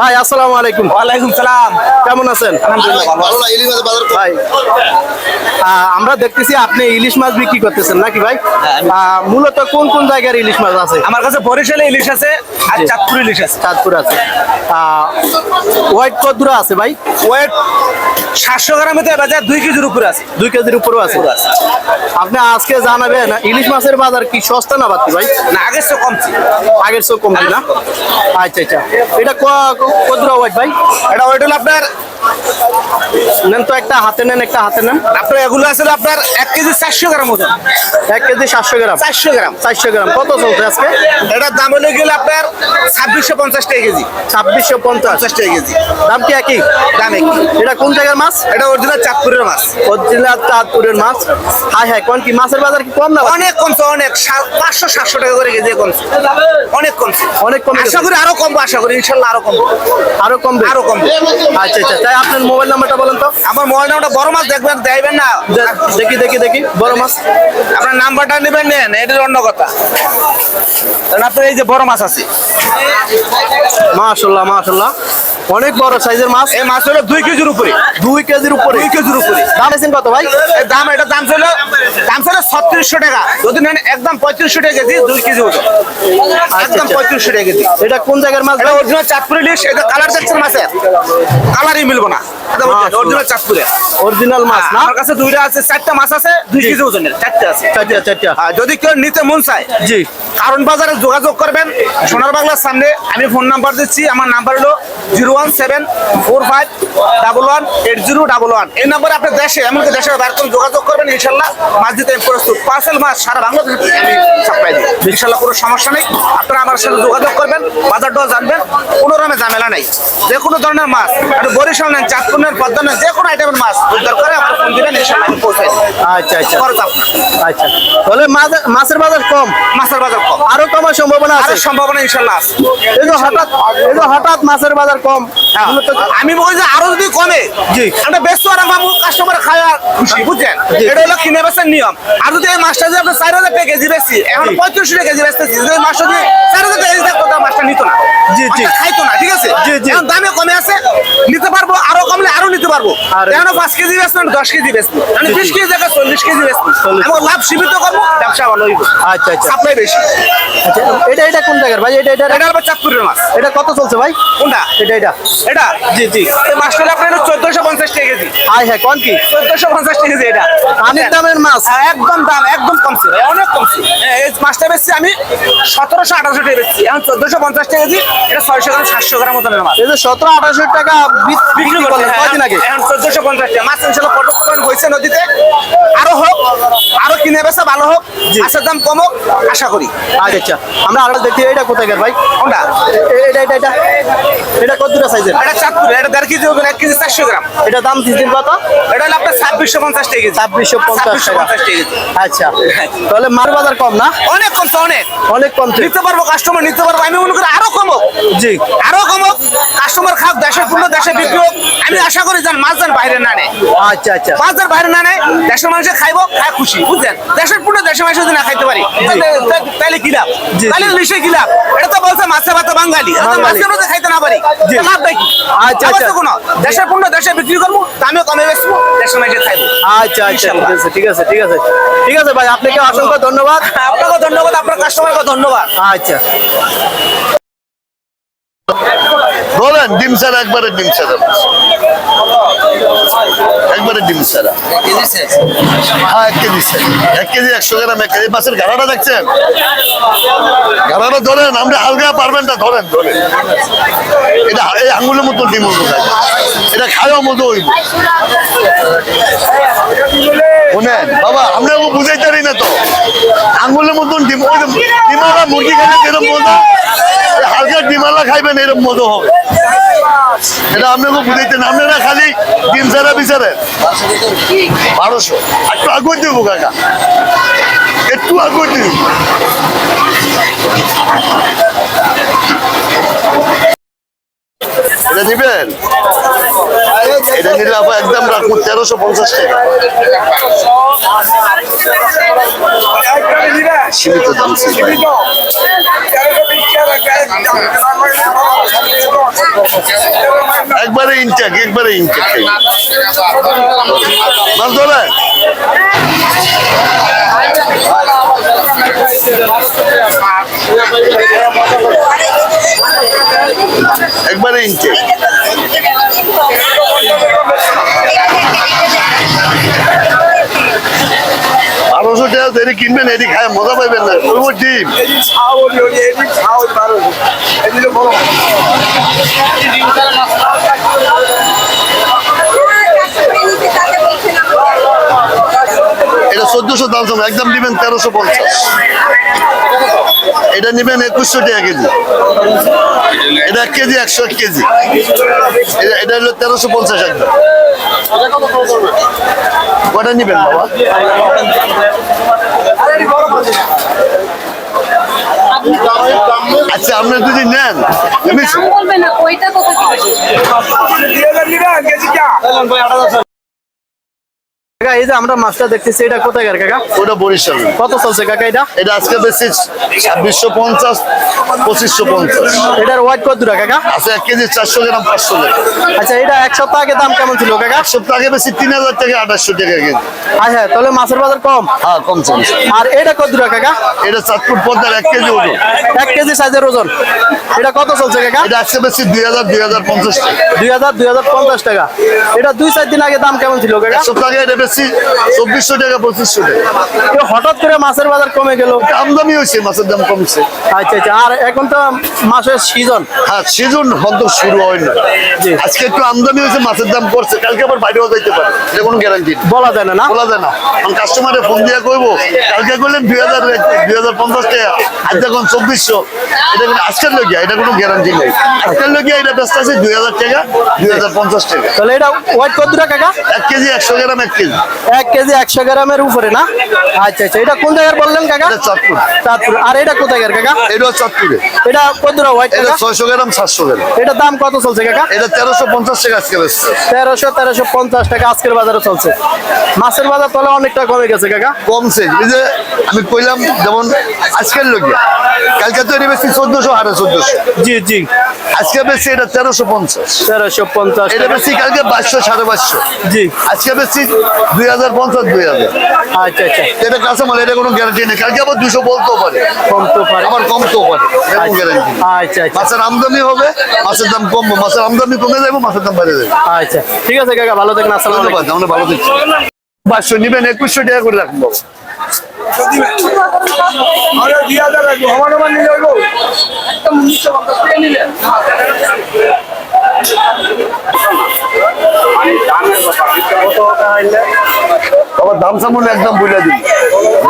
ভাই আসসালামু আলাইকুম। ওয়ালাইকুম সালাম। কেমন আছেন? ভাই আমরা দেখতেছি আপনি ইলিশ মাছ বিক্রি করতেছেন নাকি ভাই? মূলত কোন কোন জায়গার ইলিশ মাছ আছে? আমার কাছে বরিশালে ইলিশ আছে আর চাঁদপুর ইলিশ আছে। চাঁদপুর আছে। ওয়েট কত দূর আছে ভাই? ওয়েট 700 গ্রামেতে বাজার 2 কেজির উপরে আছে। 2 কেজির উপরেও আছে। আপনি আজকে জানাবেন ইলিশ মাছের বাজার কি সস্তা না বাড়তি ভাই? না, আগের চেয়ে কমছে। আগের চেয়ে কমছে না? আচ্ছা আচ্ছা। এটা কত দূর ওয়েট ভাই? এটা ওয়েট হলো আপনার নেন তো, একটা হাতে নেন, একটা হাতে নেন। আপনার এগুলো আছে আপনার 1 কেজি 400 গ্রাম ওজন। 1 কেজি 700 গ্রাম। 400 গ্রাম। 400 গ্রাম কত চলছে আজকে? এটার দাম হলে গেলে আপনার 2650 টাকা কেজি। 2650 টাকা কেজি। দাম কি একই? দাম একই। এটা কোন জায়গার মাছ? এটা অরিজিনাল চাঁদপুরের মাছ। অরিজিনাল চাঁদপুরের মাছ। হাই হাই, কোন কি মাছের বাজার কি কম না? অনেক কমছে, অনেক 500-700 টাকা করে কেজি কমছে। অনেক কমছে, অনেক কমে আশা করি আরো কমবো, আশা করি ইনশাল্লাহ আরো কমবো। আরো কমবে? আরো কমবে। আচ্ছা আচ্ছা। তাই আপনার মোবাইল নাম্বারটা বলেন তো। আমার মোবাইল নাম্বারটা, বড় মাছ দেখবেন দেবেন না? দেখি দেখি দেখি বড় মাছ। আপনার নাম্বারটা নেবেন, নেন, এটার অন্য কথা। কারণ আপনার এই যে বড় মাছ আছে, মাশাআল্লাহ মাশাআল্লাহ, অনেক বড় সাইজের মাছ। এই মাছ হলো 2 কেজির উপরে। 2 কেজির উপরে? 2 কেজির উপরে। দাম আছেন কত ভাই? এটা দাম ছিল 3600 টাকা। যদি নেন একদম 3500 টাকা কেজি, 2 কেজি ওজন। একদম 3500 টাকা কেজি। এটা কোন জায়গার মাছ? এটা অরিজিনাল চাঁদপুর ইলিশ। এটা কালার দেখছেন মাছের, কালারই মিলবো না। এটা অরিজিনাল চাঁদপুরের অরিজিনাল মাছ না? আমার কাছে দুইটা আছে, 4টা মাছ আছে, 2 কেজি ওজনের 4টা আছে। 4টা। আর যদি কেউ নিতে মন চায়, জি, কারণ বাজারে যোগাযোগ করবেন সোনার বাংলার সামনে। আমি ফোন নাম্বার দিচ্ছি, আমার নাম্বার হলো 01745118011। এই নাম্বারে আপনি দেশে, এমনকি দেশের বাইরে কোনো যোগাযোগ করবেন, ইনশাল্লাহ মাছ দিতে আমি প্রস্তুত। পার্সেল মাছ সারা বাংলাদেশে আমি সাপ্লাই দিই, ইনশাল্লাহ কোনো সমস্যা নেই। আপনারা আমার সাথে যোগাযোগ করবেন, বাজারটাও জানবেন, কোনো রকমের ঝামেলা নেই। যে কোনো ধরনের মাছ, আপনি বরিশাল নেন, চাঁদপুর নেন, পদ্মা নেন, যে কোনো আইটেমের মাছ দরকার করে আপনার ফোন দিবেন, ইনশাল্লাহ আমি পৌঁছাই দিই। আচ্ছা আচ্ছা খরচ আপনার। আচ্ছা। তাহলে মাছের বাজার কম? মাছের বাজার কম, আরো কমার সম্ভাবনা আছে? আরো সম্ভাবনা ইনশাল্লাহ আছে। এই যে হঠাৎ মাছের বাজার কম, আমি বলি যে আরো যদি কমে, জি, আমরা ব্যস্ত আর আমার কাস্টমার খাওয়া খুশি, বুঝছেন? এটা হলো কিনে বেচার নিয়ম। আর যদি এই মাছটা যদি আপনি 4000 টাকা কেজি বেশি, এখন 3500 টাকা কেজি বেচতেছি, যদি মাছটা যদি 4000 টাকা কেজি থাকতো, তার মাছটা নিত না। জি জি, খাইতো না, ঠিক আছে? জি জি। এখন দামে কমে আছে, নিতে পারবো, আরো কমলে আরো নিতে পারবো। এখন 5 কেজি বেচবো, 10 কেজি বেচবো, মানে 20 কেজি জায়গায় 40 কেজি বেচবো। আমি লাভ সীমিত করবো, ব্যবসা ভালো হইব। আচ্ছা আচ্ছা। সাপ্লাই বেশি। আচ্ছা, এটা কোন জায়গার ভাই? এটা আবার চাঁদপুরের মাছ। এটা কত চলছে ভাই? কোনটা? এটা জি জি। এই মাছটা আপনার 1450 টাকা কেজি। হাই হাই, কোন কি? 1450 টাকা কেজি। এটা পানির দামের মাছ? একদম দাম একদম কমছে ভাই, অনেক কমছে। এই মাছটা বেচছি আমি 1700-1800 টাকা বেচছি, এখন 1450 টাকা কেজি। এটা 600 গ্রাম 700 গ্রাম ওজনের মাছ। এই যে 1700-1800 টাকা বিক্রি করলেন কয়দিন আগে? এখন 1450 টাকা মাছ ইনশাআল্লাহ পর্যটন হয়েছে নদীতে। আরো হোক, আরো কিনে বেচা ভালো হোক, মাছের দাম কমুক আশা করি। আচ্ছা আচ্ছা। আমরা আরো দেখি, এটা কোথায় ভাই? কোনটা? এটা কত দূর সাইজের? এটা চাঁদপুর, এটা 1.5 কেজি ওজন, 1 কেজি 400 গ্রাম। এটা দাম দিচ্ছেন কত? এটা হলো আপনার 2650 টাকা কেজি। 2650 টাকা কেজি। আচ্ছা, তাহলে মাছ বাজার কম না? অনেক কমছে, অনেক কমছে। নিতে পারবো, কাস্টমার নিতে পারবো। আমি মনে করি আরো কমুক। জি, আরো কমুক, কাস্টমার খাক, দেশের পণ্য দেশে বিক্রি হোক। আমি আশা করি যেন মাছ যেন বাইরে না নেয়। আচ্ছা আচ্ছা। মাছ যেন বাইরে না নেয়, দেশের মানুষে খাইবো, খায় খুশি, বুঝছেন? দেশের পণ্য দেশের মানুষ যদি না খাইতে পারি, তাহলে কি লাভ? তাহলে নিশ্চয়ই কি লাভ? এটা তো বলছে মাছে ভাতে বাঙালি, মাছের মধ্যে খাইতে না পারি, লাভ নাই কি? আচ্ছা আচ্ছা। কোনো দেশের পণ্য দেশে বিক্রি করবো, দামে কমে বেচবো, দেশের মানুষে খাইবো। আচ্ছা আচ্ছা, ঠিক আছে ঠিক আছে ঠিক আছে ভাই, আপনাকে অসংখ্য ধন্যবাদ। আপনাকেও ধন্যবাদ, আপনার কাস্টমারকে ধন্যবাদ। আচ্ছা। বলেন ডিম ছাড়া, একবারে ডিম ছাড়া, একবারে ডিম ছাড়া। হ্যাঁ, 1 কেজি স্যার, 1 কেজি 100 গ্রাম। 1 কেজি মাছের গাড়াটা দেখছেন? গাড়াটা ধরেন, আমরা আলগা পারবেন না, ধরেন। এটা এই আঙুলের মতো ডিম হইব, এটা খাওয়া মতো হইব। শোনেন বাবা, আমরা বুঝাইতে পারি না তো, আঙুলের মতন ডিম। ওই ডিমালা মুরগি খাইলে যেরকম মজা, হালকা ডিমালা খাইবেন এরকম মজা হবে। এটা আপনাকে বুঝাইতে না, আপনারা খালি ডিম ছাড়া বিচারেন। 1200 একটু আগুন দেবো কাকা, একটু আগুন দিব। এটা নিবেন? এটা নিলে আপা একদম রাখবো 1350 টাকা। সীমিত দাম ছিল। একবারে ইনটেক, একবারে ইনটেক। মাছ ধরেন? একবারে ইনটেক। 1200 টাকা দেরি কিনবেন, এটি খায় মজা পাইবেন না। ওর ডিম এটা 1400 দাম জমা, একদম দিবেন 1350। এটা নিবেন 2100 টাকা কেজি। এটা 1 কেজি 101 কেজি। এটা হলো 1350 একদম। কটা নিবেন বাবা? আচ্ছা আপনি যদি নেন বলবেন না ওইটা কত কাকা এই যে আমরা মাছটা দেখতেছি এটা কোথায় কাকা? ওটা বরিশাল। কত চলছে কাকা এটা? এটা আজকে বেশি 2650 2550। এটার ওয়েট কত দূর কাকা? আচ্ছা 1 কেজি 400 গ্রাম 500 টাকা। আচ্ছা এটা এক সপ্তাহ আগে দাম কেমন ছিল কাকা? এক সপ্তাহ আগে বেশি 3000 টাকা 2800 টাকা কেজি। আচ্ছা তাহলে মাছের বাজার কম। হ্যাঁ কম চলছে। আর এটা কত দূর কাকা? এটা চাঁদপুর পদ্মার 1 কেজি ওজন। 1 কেজি সাইজের ওজন। এটা কত চলছে কাকা? এটা আজকে বেশি 2000 2050 টাকা। 2000 2050 টাকা। এটা 2-4 দিন আগে দাম কেমন ছিল কাকা? এক সপ্তাহ আগে এটা বেশি 2400 টাকা 2500 টাকা। হঠাৎ করে মাছের বাজার কমে গেল। আমদানি হয়েছে, মাছের দাম কমছে। আচ্ছা আচ্ছা আর এখন তো মাছের সিজন। হ্যাঁ সিজন বন্ধ শুরু হয় না। জি। আজকে একটু আমদানি হয়েছে, মাছের দাম করছে, কালকে আবার বাইরেও যাইতে পারে, এটা কোনো গ্যারান্টি নেই। বলা যায় না না? বলা যায় না। কারণ কাস্টমারে ফোন দিয়ে কইবো কালকে করলেন 2050 টাকা, আজ এখন 2400। এটা কিন্তু আজকের লগিয়া, এটা কোনো গ্যারান্টি নেই। আজকের লগিয়া এটা ব্যস্ত আছে 2000 টাকা 2050 টাকা। তাহলে এটা ওয়েট কত দূর কাকা? 1 কেজি 100 গ্রাম 1 কেজি। 1 কেজি 100 গ্রামের উপরে না? আচ্ছা আচ্ছা এটা কোন জায়গার বললেন কাকা? এটা চাঁদপুর। চাঁদপুর। আর এটা কোথায় কাকা? এটা চাঁদপুরে। এটা কত দূর ওয়েট এটা কাকা? 600 গ্রাম 700 গ্রাম। এটার দাম কত চলছে কাকা? এটা 1350 টাকা আজকে বেচছে। 1350 টাকা আজকের বাজারে চলছে। মাছের বাজার তাহলে অনেকটা কমে গেছে কাকা। কমছে, এই যে আমি কইলাম যেমন আজকের লগিয়া, কালকে তো এটা বেশি 1400 আর 1400। জি জি আজকে বেশি এটা 1350। 1350 এটা বেশি কালকে 2200 550। জি আজকে বেশি 2050 2000। আচ্ছা আচ্ছা এটা কাঁচামাল, এটা কোনো গ্যারান্টি নেই, কালকে আবার 200 বলতেও পারে, কমতে পারে। আবার কমতেও পারে, এটা কোনো গ্যারান্টি নেই। আচ্ছা আচ্ছা মাছের আমদানি হবে, মাছের দাম কমবে, মাছের আমদানি কমে যাবে, মাছের দাম বেড়ে যাবে। আচ্ছা ঠিক আছে কাকা ভালো থাকেন। আসসালামু আলাইকুম। ধন্যবাদ, আমরা ভালো দিচ্ছি। 500 নিবেন 2100 টাকা করে রাখুন বাবা। বাবা দাম সামনে একদম বুঝে দিন।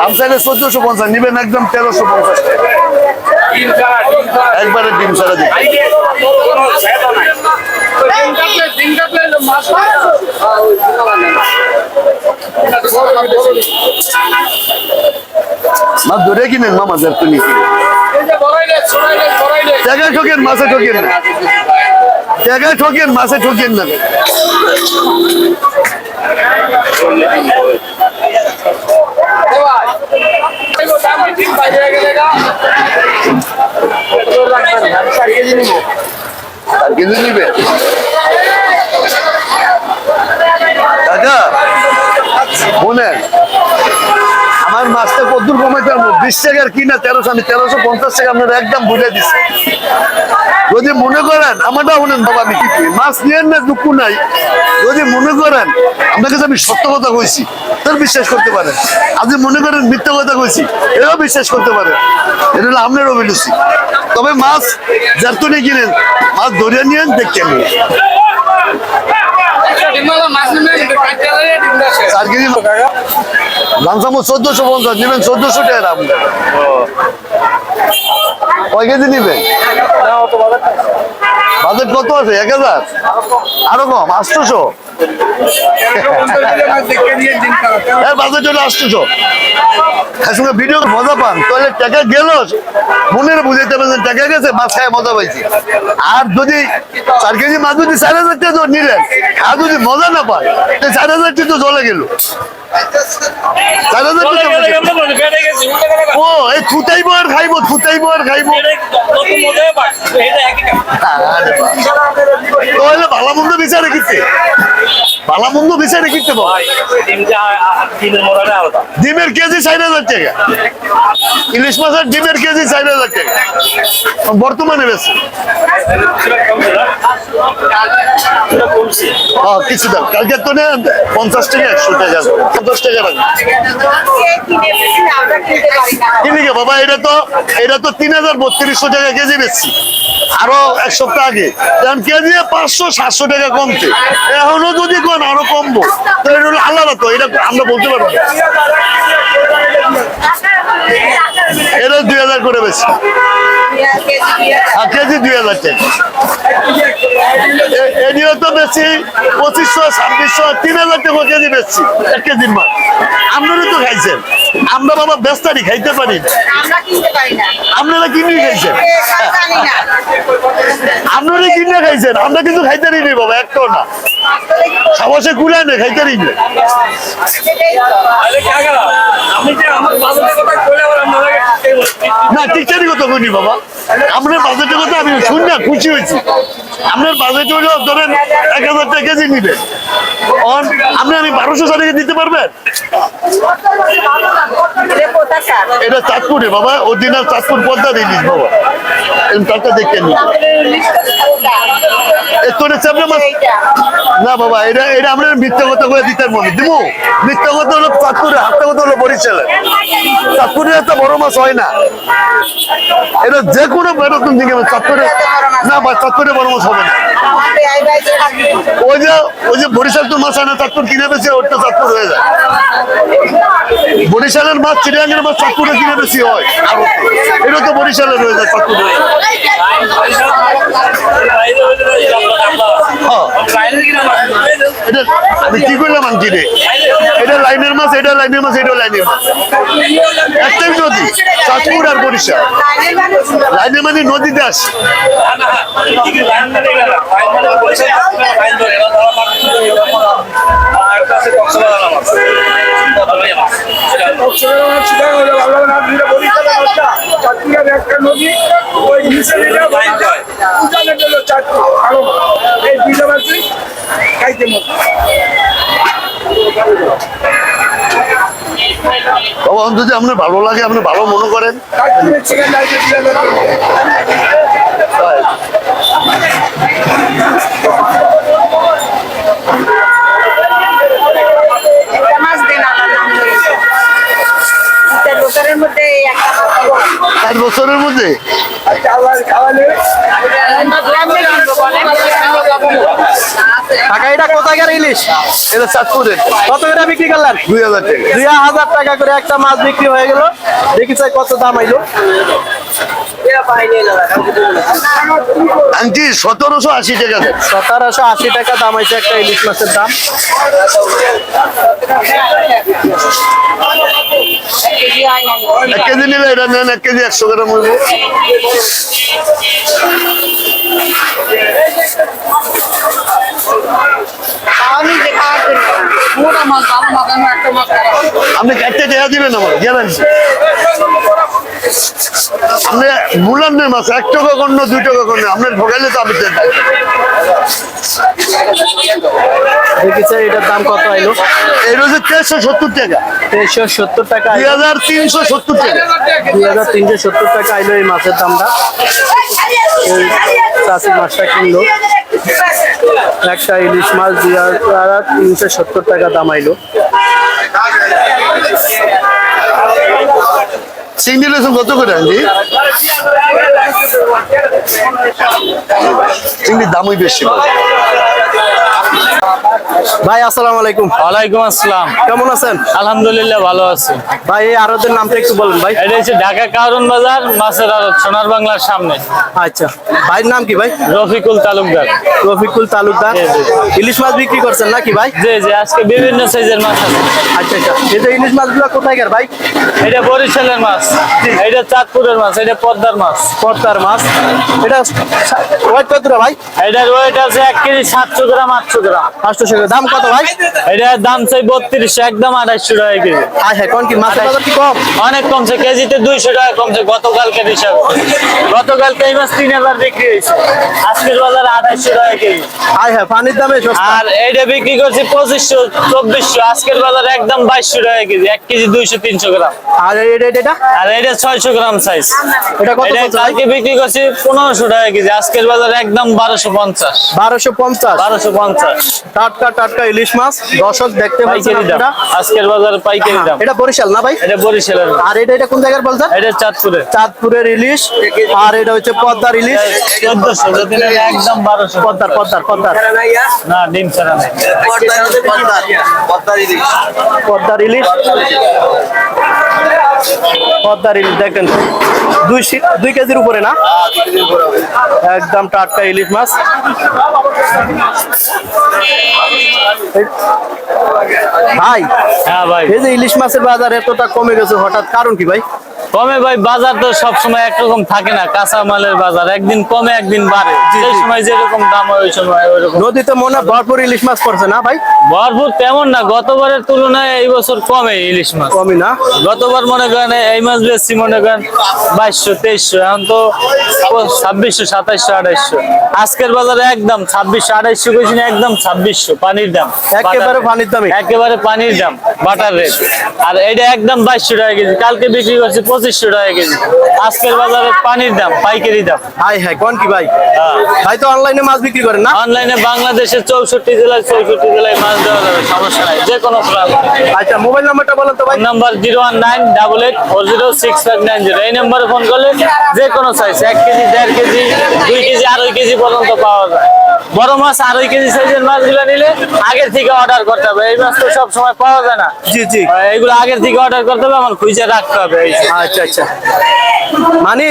দাম চাইলে 1450, নিবেন একদম 1350 টাকা। একবারে ডিম ছাড়া দিন। মাছ ধরে কিনেন মামা, তুমি জায়গায় ঠকেন, মাছে ঠকেন না, জায়গায় ঠকেন, মাছে ঠকেন না। আর কিছু নিবে দাদা শোনেন, আমার মাছটা কদ্দুর কমাইতে পারবো? 20 টাকার কিনা 1300, আমি 1350 টাকা আপনার একদম বুঝে দিচ্ছি। যদি মনে করেন আমারটা শুনেন বাবা, আমি কি করি, মাছ নিয়েন না দুঃখ নাই। যদি মনে করেন আপনার কাছে আমি সত্য কথা কইছি, তার বিশ্বাস করতে পারেন। আর যদি মনে করেন মিথ্যা কথা কইছি, এটাও বিশ্বাস করতে পারেন। এটা হলো আপনার অভিলুচি। তবে মাছ যার তো নিয়ে কিনেন, মাছ ধরিয়ে নিয়েন, দেখতে নিয়ে 4 কেজি লামসামো 1450, নেবেন 1400 টাকা দাম। কয় কেজি নিবেন? বাজেট কত আছে? 1000? আরো কম 800? বাজেট হলে আসতেছ সঙ্গে ভিডিও মজা পান তাহলে টাকা গেল মনের বুঝাইতে পারছেন টাকা গেছে মাছ খায় মজা পাইছি। আর যদি 4 কেজি মাছ যদি 4,000 টাকা নিলেন আর যদি মজা না পায় 4,000 টাকা তো জলে গেল। 4,000 টাকা ও এই থুতাইবো আর খাইবো থুতাইবো আর খাইবো তাহলে ভালো মন্দ বিচারে কিনতে ভালো মন্দ বিচারে কিনতে ডিমের কেজি 4,000 টাকা ইলিশ মাছের ডিমের কেজি 4,000 টাকা বর্তমানে বেশি কিছু দাম কালকে তো 50 টাকা 100 টাকা 50 টাকা কিনিকে বাবা এটা তো 3,3200 টাকা কেজি বেচছি আরো এক সপ্তাহ আগে কারণ কেজি 500-700 টাকা কমছে এখনো যদি কোন আরো কমবো তো এটা হলো আলাদা তো এটা আমরা বলতে পারবো এটা 2,000 করে বেশি কেজি 2,000 টাকা এদিও তো বেশি 2,500-2,600 3,000 টাকা কেজি বেশি 1 কেজির মাছ আপনারা তো খাইছেন আমরা বাবা বেস্তারি খাইতে পারি আপনারা কিনে খাইছেন আপনারা কিনে খাইছেন আমরা কিন্তু খাইতে পারি বাবা একটাও না সবাসে কুলায় না খাইতে পারি না টিকটারি কথা কইনি বাবা আপনার বাজেটের কথা আমি শুনি না খুশি হয়েছি আপনার বাজেট হলো ধরেন 1,000 টাকা কেজি নিবেন আপনি আমি 1200 টাকা দিতে পারবেন এটা চাঁদপুরে বাবা অরিজিনাল চাঁদপুর পদ্মা ইলিশ বাবা তারটা দেখে নি না বাবা এটা আমরা মিথ্যা কথা করে দিতে মনে দিব মিথ্যা কথা হলো চাঁদপুরে হাতটা কথা হলো বরিশালে চাঁদপুরে এত বড় মাছ হয় না এটা যে কোনো বেরোতুন দিকে চাঁদপুরে না বা চাঁদপুরে বড় মাছ হবে না ওই যে বরিশাল তো মাছ হয় না চাঁদপুর কিনে বেশি ওটা চাঁদপুর হয়ে যায় বরিশালের মাছ চিড়িয়াঙ্গের মাছ চাঁদপুরে কিনে বেশি হয় আর এটা তো বরিশালের হয়ে যায় চাঁদপুর হয়ে যায় আমি কি করলাম আনকি রে এটা লাইনের মাছ এটা লাইনের মাছ এটা লাইনের মাছ একটাই নদী চাঁদপুর আর বরিশাল লাইনের মানে নদীতে আসে একটা নদী ওই নিচে এই দুইটা মাছই খাইতে মতো বাবা যদি আপনার ভালো লাগে আপনি ভালো মনে করেন এক বছরের মধ্যে টাকা এটা কোথাকার ইলিশ এটা চাঁদপুরের কত করে বিক্রি করলেন 2,000 টাকা 2,000 টাকা করে একটা মাছ বিক্রি হয়ে গেল দেখি চাই কত দাম আইলো আন্টি 1,780 টাকা 1,780 টাকা দাম হয়েছে একটা ইলিশ মাছের দাম এক কেজি নিলে এটা নেন 1 কেজি 100 গ্রাম হইব আপনি কাটতে টাকা দিবেন আমার গ্যারান্টি আপনি মুলান্নের মাছ 1 টাকা কন্য 2 টাকা কন্য আপনার ঢোকাইলে তো আমি দেখি চাই এটার দাম কত আইলো এটা হচ্ছে 1,370 টাকা 1,370 টাকা 2,370 টাকা 2,370 টাকা আইলো এই মাছের দামটা এই চাষি মাছটা কিনলো একটা ইলিশ মাছ 2,370 টাকা দাম আইলো চিংড়ি লেসন কত করে আনছি চিংড়ির দামই বেশি ভাই আসসালামু আলাইকুম। ওয়ালাইকুম আসসালাম। কেমন আছেন? আলহামদুলিল্লাহ ভালো আছি। ভাই এই আড়তের নামটা একটু বলুন ভাই। এটা হচ্ছে ঢাকা কারণ বাজার মাছের আড়ত, সোনার বাংলার সামনে। আচ্ছা, ভাইয়ের নাম কি ভাই? রফিকুল তালুকদার। রফিকুল তালুকদার। জি, জি। ইলিশ মাছ বিক্রি করছেন নাকি ভাই? জি জি, আজকে বিভিন্ন সাইজের মাছ আছে। আচ্ছা আচ্ছা, এই যে ইলিশ মাছগুলো কোথায় গেল ভাই? এটা বরিশালের মাছ, এটা চাঁদপুরের মাছ, এটা পদ্মার মাছ। পদ্মার মাছ। এটা ওয়েট কত ভাই? এটার ওয়েট আছে 1 কেজি 700 গ্রাম 800 গ্রাম। 800 দাম কত ভাই? এটার দাম চাই 32, একদম 250 টাকা কেজি। হ্যাঁ হ্যাঁ, কোন কি মাছের বাজার কি কম? অনেক কমছে, কেজিতে 200 টাকা কমছে গতকালকের হিসাবে। গতকালকে এই মাছ 3000 বিক্রি হয়েছে, আজকের বাজারে 250 টাকা কেজি। হ্যাঁ হ্যাঁ, পানির দামে সস্তা। আর এইটা বিক্রি করছি 2500 2400, আজকের বাজারে একদম 2200 টাকা কেজি, 1 কেজি 200-300 গ্রাম। আর এটা আর এটা 600 গ্রাম সাইজ। এটা কত এটা চলছে ভাই? কালকে বিক্রি করছি 1500 টাকা কেজি, আজকের বাজারে একদম 1250। 1250। 1250 টাটকা টাটকা ইলিশ মাছ দর্শক দেখতে পাচ্ছেন পাইকারি দাম, আপনারা। আজকের বাজারে পাইকারি দাম। এটা বরিশাল না ভাই? এটা বরিশালের মাছ। আর এটা কোন জায়গার বলছেন? এটা চাঁদপুরে চাঁদপুরের ইলিশ। আর এটা হচ্ছে পদ্মার ইলিশ। 1400, যদি নেন একদম 1200। পদ্মার না, ডিম ছাড়া নেই। পদ্মার ইলিশ। পদ্মার ইলিশ দেখেন 2 কেজির উপরে না, একদম টাটকা ইলিশ মাছ। ভাই হ্যাঁ ভাই, এই যে ইলিশ মাছের বাজার এতটা কমে গেছে হঠাৎ, কারণ কি ভাই? কমে ভাই, বাজার তো সবসময় একরকম থাকে না, কাঁচা মালের বাজার একদিন কমে একদিন বাড়ে। যে সময় যেরকম দাম হয় ওই সময় ওইরকম। নদীতে মনে হয় ভরপুর ইলিশ মাছ পড়ছে না ভাই? ভরপুর তেমন না, গতবারের তুলনায় এই বছর কমে ইলিশ মাছ। কমই না। গতবার মনে করেন এই মাছ বেশি, মনে করেন 2200-2300, এখন তো 2600, 2700, 2800। আজকের বাজারে একদম 2600-2800 কইছি না, একদম 2600 পানির দাম। একেবারে পানির দামে। একেবারে পানির দাম, বাটার রেট। আর এটা একদম 2200 টাকা কেজি, কালকে বিক্রি করছি 2500 টাকা কেজি। আজকের বাজারে পানির দাম, পাইকারি দাম। হাই হাই, কোন কি ভাই? হ্যাঁ। ভাই তো অনলাইনে মাছ বিক্রি করেন না? অনলাইনে বাংলাদেশের 64 জেলায় মাছ দেওয়া যাবে, সমস্যা নাই, যে কোনো প্রান্তে। আচ্ছা, মোবাইল নাম্বারটা বলেন তো ভাই। নাম্বার 01988406590। এই নম্বরে ফোন করলে যে কোনো size 1 KG, 1.5 KG, 2 KG, 2.5 KG পর্যন্ত পাওয়া যায়। বড় মাছ 2.5 কেজি সাইজের মাছগুলো নিলে আগের থেকে অর্ডার করতে হবে, এই মাছ তো সব সময় পাওয়া যায় না। জি জি। এগুলো আগের থেকে অর্ডার করতে হবে, আমার খুঁজে রাখতে হবে। আচ্ছা আচ্ছা, মানে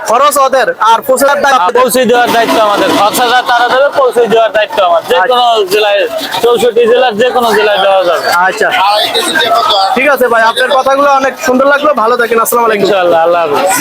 খরচ ওদের আর পৌঁছার দায়িত্ব। পৌঁছে দেওয়ার দায়িত্ব আমাদের, খরচাটা তারা দেবে, পৌঁছে দেওয়ার দায়িত্ব আমার। যে কোনো জেলায়, 64 জেলার যে কোনো জেলায় দেওয়া যাবে। আচ্ছা ঠিক আছে ভাই, আপনার কথাগুলো অনেক সুন্দর লাগলো, ভালো থাকেন, আসসালামু আলাইকুম। ইনশাআল্লাহ, আল্লাহ হাফেজ।